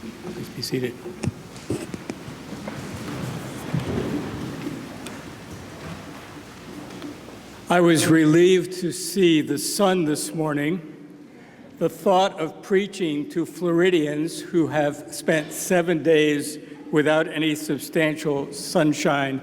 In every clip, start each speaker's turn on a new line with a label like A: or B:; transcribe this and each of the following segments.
A: Please be seated. I was relieved to see the sun this morning. The thought of preaching to Floridians who have spent 7 days without any substantial sunshine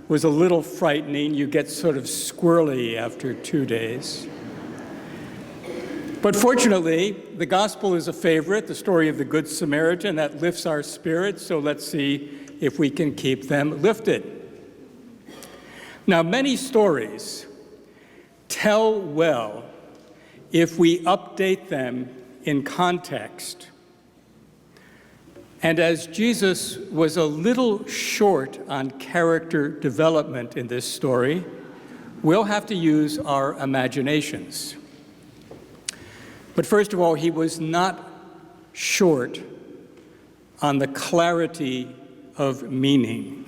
A: was a little frightening. You get sort of squirrely after 2 days. But fortunately, the gospel is a favorite, the story of the Good Samaritan, that lifts our spirits, so let's see if we can keep them lifted. Now, many stories tell well if we update them in context. And as Jesus was a little short on character development in this story, we'll have to use our imaginations. But first of all, he was not short on the clarity of meaning.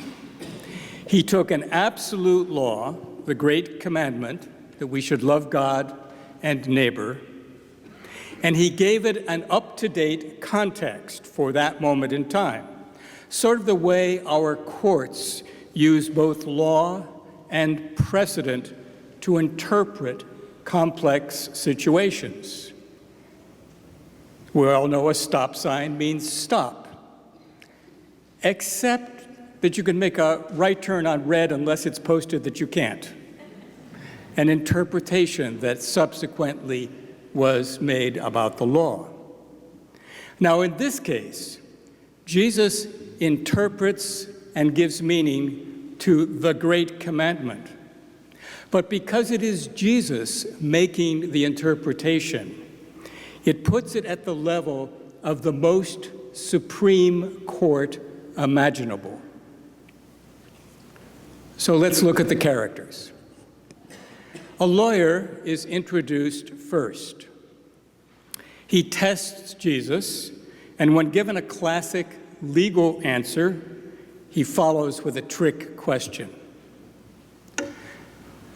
A: He took an absolute law, the great commandment, that we should love God and neighbor, and he gave it an up-to-date context for that moment in time, sort of the way our courts use both law and precedent to interpret complex situations. We all know a stop sign means stop, except that you can make a right turn on red unless it's posted that you can't. An interpretation that subsequently was made about the law. Now, in this case, Jesus interprets and gives meaning to the great commandment. But because it is Jesus making the interpretation, it puts it at the level of the most supreme court imaginable. So let's look at the characters. A lawyer is introduced first. He tests Jesus, and when given a classic legal answer, he follows with a trick question.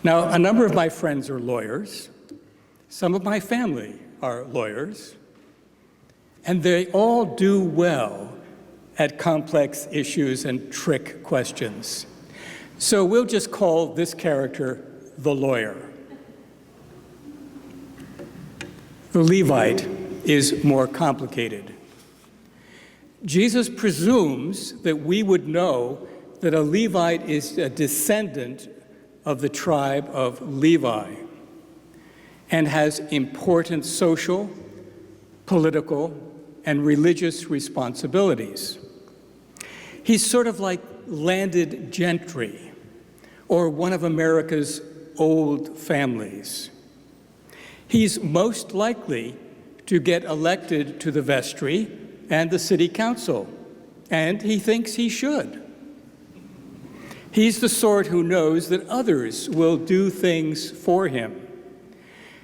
A: Now, a number of my friends are lawyers. Some of my family are lawyers, and they all do well at complex issues and trick questions. So we'll just call this character the lawyer. The Levite is more complicated. Jesus presumes that we would know that a Levite is a descendant of the tribe of Levi and has important social, political, and religious responsibilities. He's sort of like landed gentry or one of America's old families. He's most likely to get elected to the vestry and the city council, and he thinks he should. He's the sort who knows that others will do things for him.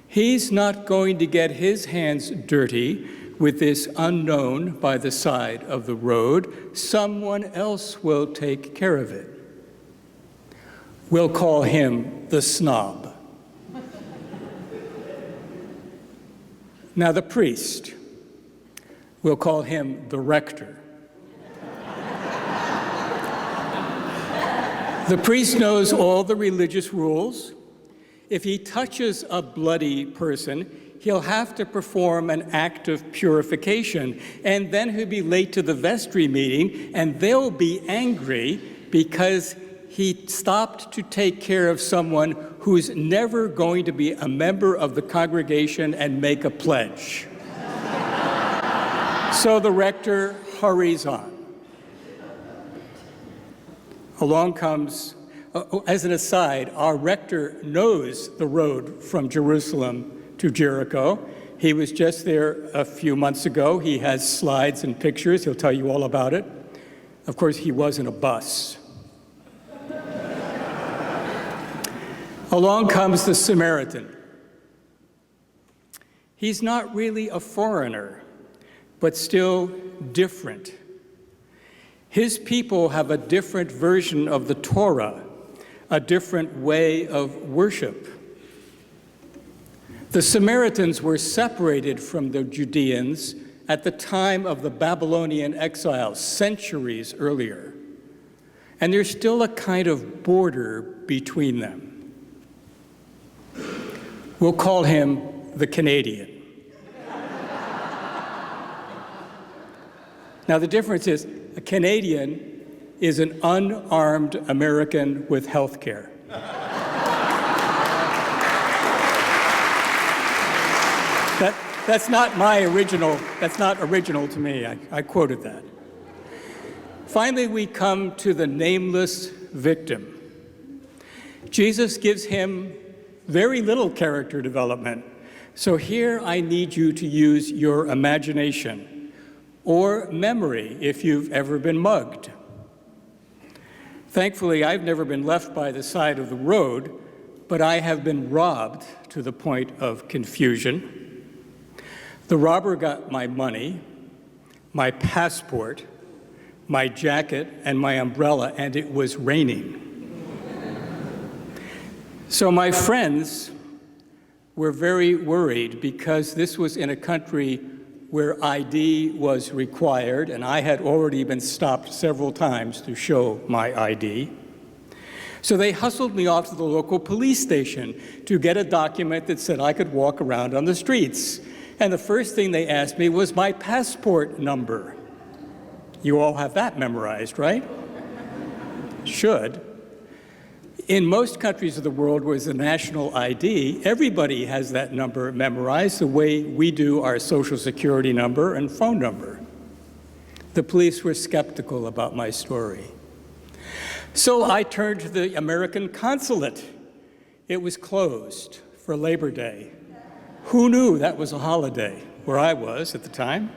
A: He's not going to get his hands dirty with this unknown by the side of the road. Someone else will take care of it. We'll call him the snob. Now, the priest, we'll call him the rector. The priest knows all the religious rules. If he touches a bloody person, he'll have to perform an act of purification, and then he'll be late to the vestry meeting, and they'll be angry because he stopped to take care of someone who's never going to be a member of the congregation and make a pledge. So the rector hurries on. Along comes, as an aside, our rector knows the road from Jerusalem to Jericho. He was just there a few months ago. He has slides and pictures. He'll tell you all about it. Of course, he was in a bus. Along comes the Samaritan. He's not really a foreigner, but still different. His people have a different version of the Torah, a different way of worship. The Samaritans were separated from the Judeans at the time of the Babylonian exile centuries earlier, and there's still a kind of border between them. We'll call him the Canadian. Now, the difference is a Canadian is an unarmed American with health care. That's not original to me. I quoted that. Finally, we come to the nameless victim. Jesus gives him very little character development. So here I need you to use your imagination or memory if you've ever been mugged. Thankfully, I've never been left by the side of the road, but I have been robbed to the point of confusion. The robber got my money, my passport, my jacket, and my umbrella, and it was raining. So my friends were very worried because this was in a country where ID was required, and I had already been stopped several times to show my ID. So they hustled me off to the local police station to get a document that said I could walk around on the streets. And the first thing they asked me was my passport number. You all have that memorized, right? Should. In most countries of the world where there's a national ID, everybody has that number memorized the way we do our social security number and phone number. The police were skeptical about my story. So I turned to the American consulate. It was closed for Labor Day. Who knew that was a holiday where I was at the time?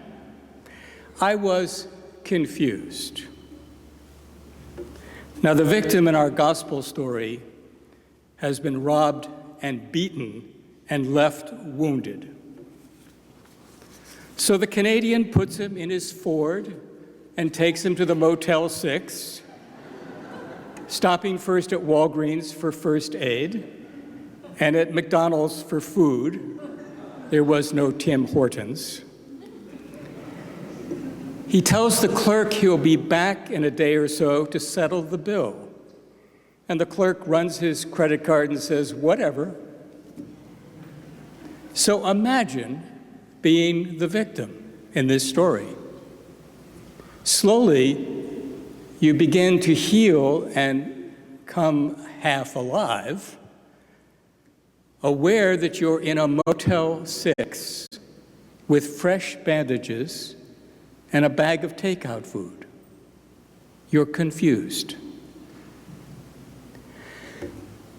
A: I was confused. Now, the victim in our gospel story has been robbed and beaten and left wounded. So the Canadian puts him in his Ford and takes him to the Motel 6, stopping first at Walgreens for first aid and at McDonald's for food. There was no Tim Hortons. He tells the clerk he'll be back in a day or so to settle the bill. And the clerk runs his credit card and says, whatever. So imagine being the victim in this story. Slowly, you begin to heal and come half alive, aware that you're in a Motel 6 with fresh bandages and a bag of takeout food. You're confused.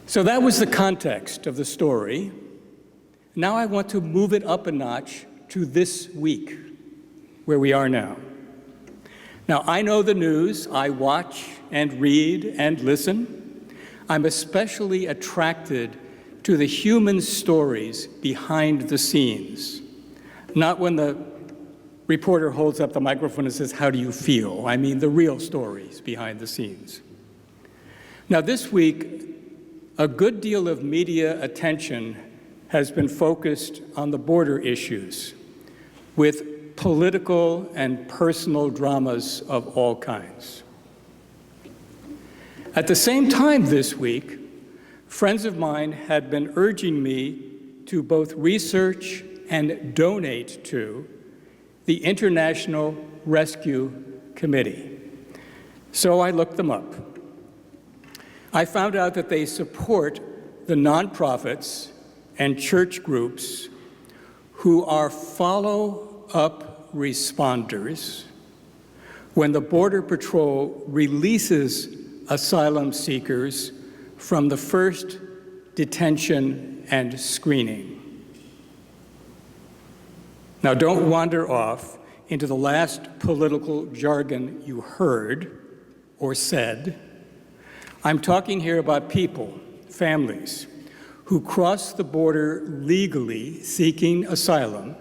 A: So that was the context of the story. Now I want to move it up a notch to this week, where we are now. Now, I know the news. I watch and read and listen. I'm especially attracted to the human stories behind the scenes, not when the reporter holds up the microphone and says, how do you feel? I mean the real stories behind the scenes. Now this week, a good deal of media attention has been focused on the border issues with political and personal dramas of all kinds. At the same time this week, friends of mine had been urging me to both research and donate to the International Rescue Committee. So I looked them up. I found out that they support the nonprofits and church groups who are follow-up responders when the Border Patrol releases asylum seekers from the first detention and screening. Now, don't wander off into the last political jargon you heard or said. I'm talking here about people, families, who cross the border legally seeking asylum,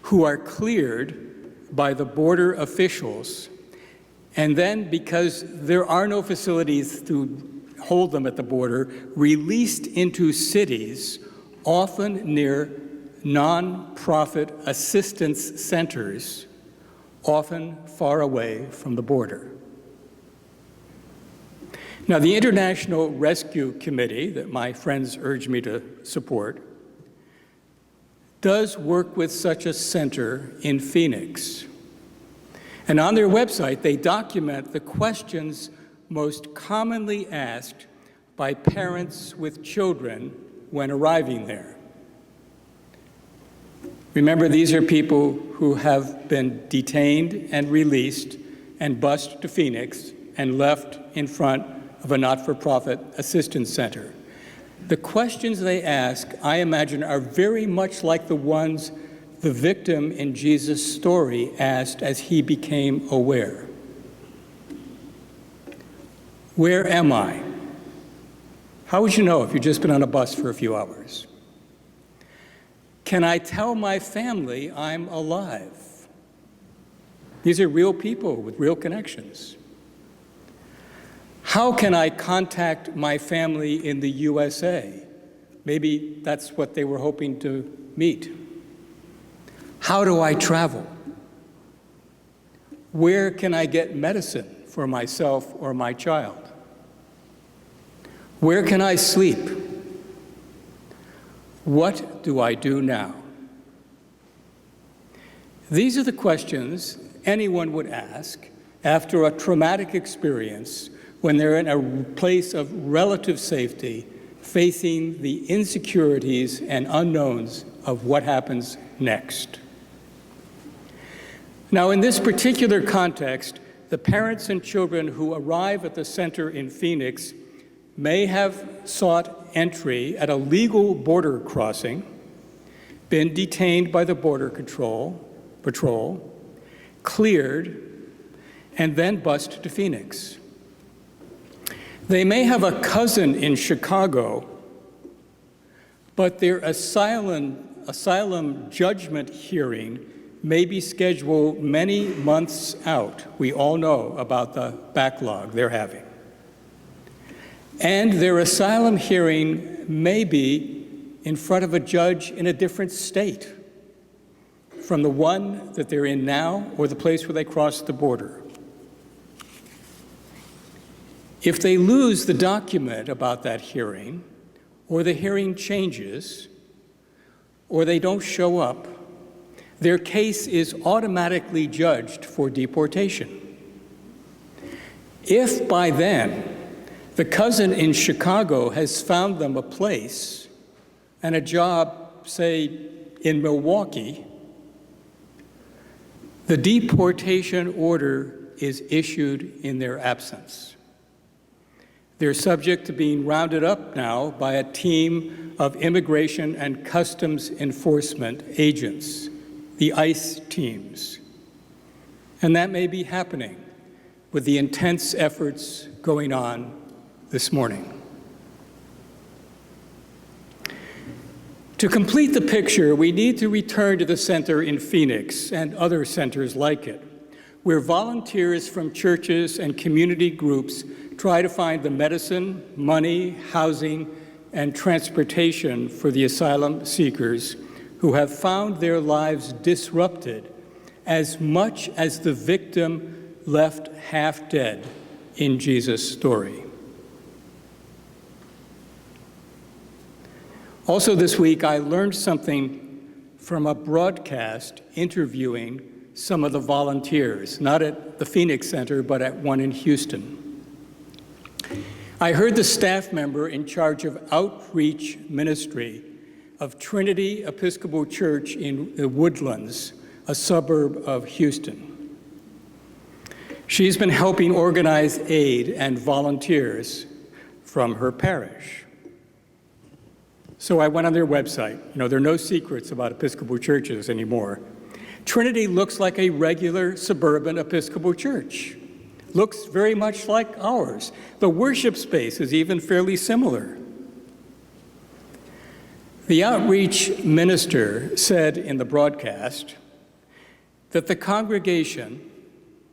A: who are cleared by the border officials, and then, because there are no facilities to hold them at the border, released into cities, often near nonprofit assistance centers, often far away from the border. Now, the International Rescue Committee that my friends urge me to support does work with such a center in Phoenix. And on their website, they document the questions most commonly asked by parents with children when arriving there. Remember, these are people who have been detained and released and bused to Phoenix and left in front of a not-for-profit assistance center. The questions they ask, I imagine, are very much like the ones the victim in Jesus' story asked as he became aware. Where am I? How would you know if you've just been on a bus for a few hours? Can I tell my family I'm alive? These are real people with real connections. How can I contact my family in the USA? Maybe that's what they were hoping to meet. How do I travel? Where can I get medicine for myself or my child? Where can I sleep? What do I do now? These are the questions anyone would ask after a traumatic experience when they're in a place of relative safety, facing the insecurities and unknowns of what happens next. Now, in this particular context, the parents and children who arrive at the center in Phoenix may have sought entry at a legal border crossing, been detained by the Border Patrol, cleared, and then bused to Phoenix. They may have a cousin in Chicago, but their asylum judgment hearing may be scheduled many months out. We all know about the backlog they're having. And their asylum hearing may be in front of a judge in a different state from the one that they're in now or the place where they crossed the border. If they lose the document about that hearing, or the hearing changes, or they don't show up, their case is automatically judged for deportation. If by then the cousin in Chicago has found them a place and a job, say, in Milwaukee, the deportation order is issued in their absence. They're subject to being rounded up now by a team of immigration and customs enforcement agents, the ICE teams. And that may be happening with the intense efforts going on this morning. To complete the picture, we need to return to the center in Phoenix and other centers like it, where volunteers from churches and community groups try to find the medicine, money, housing, and transportation for the asylum seekers who have found their lives disrupted as much as the victim left half dead in Jesus' story. Also this week, I learned something from a broadcast interviewing some of the volunteers, not at the Phoenix Center, but at one in Houston. I heard the staff member in charge of outreach ministry of Trinity Episcopal Church in the Woodlands, a suburb of Houston. She's been helping organize aid and volunteers from her parish. So I went on their website. You know, there are no secrets about Episcopal churches anymore. Trinity looks like a regular suburban Episcopal church. Looks very much like ours. The worship space is even fairly similar. The outreach minister said in the broadcast that the congregation,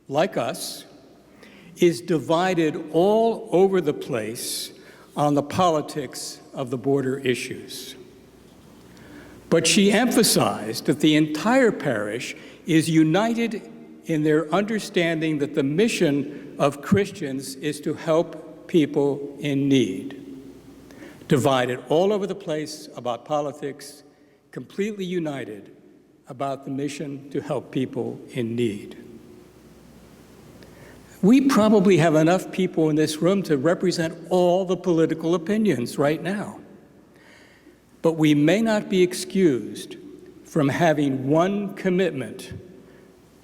A: like us, is divided all over the place on the politics of the border issues. But she emphasized that the entire parish is united in their understanding that the mission of Christians is to help people in need. Divided all over the place about politics, completely united about the mission to help people in need. We probably have enough people in this room to represent all the political opinions right now. But we may not be excused from having one commitment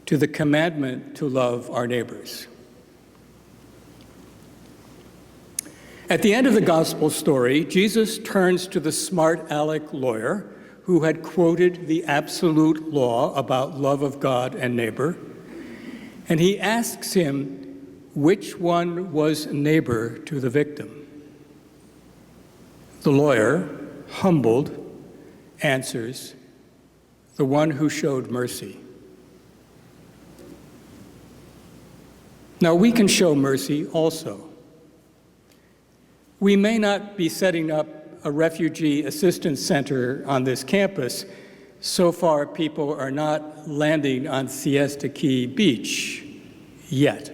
A: to the commandment to love our neighbors. At the end of the gospel story, Jesus turns to the smart aleck lawyer who had quoted the absolute law about love of God and neighbor, and he asks him which one was neighbor to the victim. The lawyer, humbled, answers, the one who showed mercy. Now, we can show mercy also. We may not be setting up a refugee assistance center on this campus. So far, people are not landing on Siesta Key Beach yet.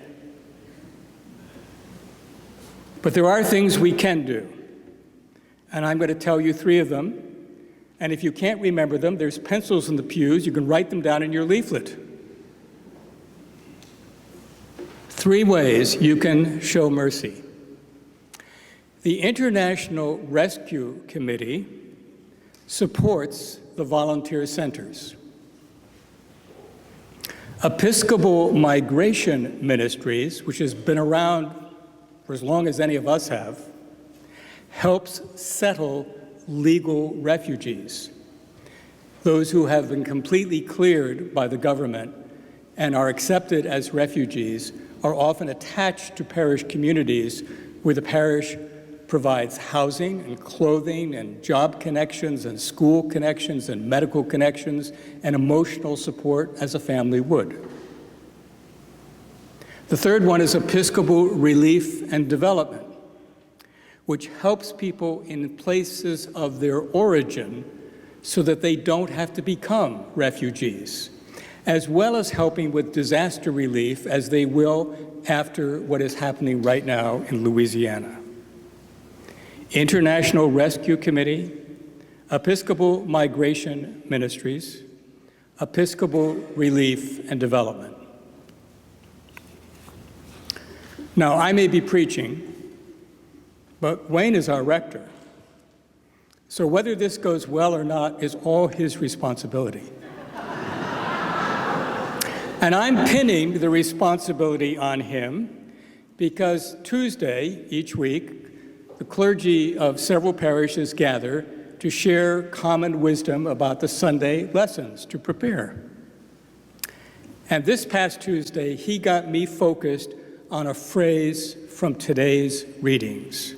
A: But there are things we can do, and I'm going to tell you 3 of them. And if you can't remember them, there's pencils in the pews. You can write them down in your leaflet. 3 ways you can show mercy. The International Rescue Committee supports the volunteer centers. Episcopal Migration Ministries, which has been around for as long as any of us have, helps settle legal refugees, those who have been completely cleared by the government and are accepted as refugees are often attached to parish communities where the parish provides housing and clothing and job connections and school connections and medical connections and emotional support as a family would. The third one is Episcopal Relief and Development, which helps people in places of their origin so that they don't have to become refugees, as well as helping with disaster relief as they will after what is happening right now in Louisiana. International Rescue Committee, Episcopal Migration Ministries, Episcopal Relief and Development. Now, I may be preaching, but Wayne is our rector. So whether this goes well or not is all his responsibility. And I'm pinning the responsibility on him because Tuesday each week, the clergy of several parishes gather to share common wisdom about the Sunday lessons to prepare. And this past Tuesday, he got me focused on a phrase from today's readings.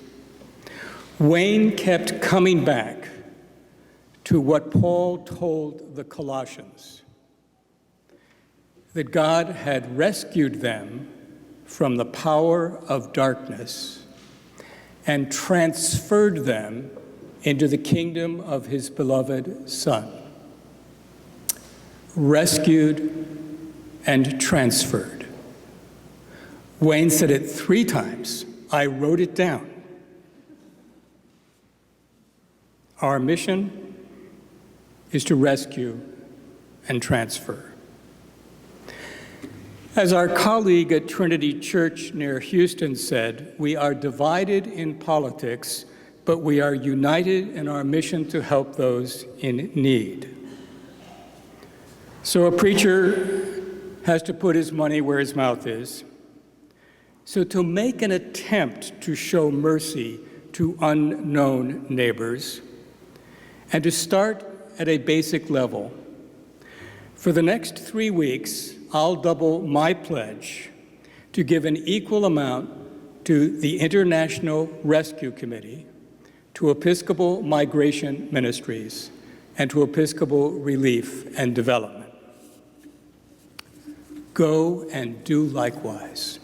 A: Wayne kept coming back to what Paul told the Colossians, that God had rescued them from the power of darkness and transferred them into the kingdom of his beloved Son. Rescued and transferred. Wayne said it 3 times. I wrote it down. Our mission is to rescue and transfer. As our colleague at Trinity Church near Houston said, we are divided in politics, but we are united in our mission to help those in need. So a preacher has to put his money where his mouth is. So to make an attempt to show mercy to unknown neighbors, and to start at a basic level, for the next 3 weeks, I'll double my pledge to give an equal amount to the International Rescue Committee, to Episcopal Migration Ministries, and to Episcopal Relief and Development. Go and do likewise.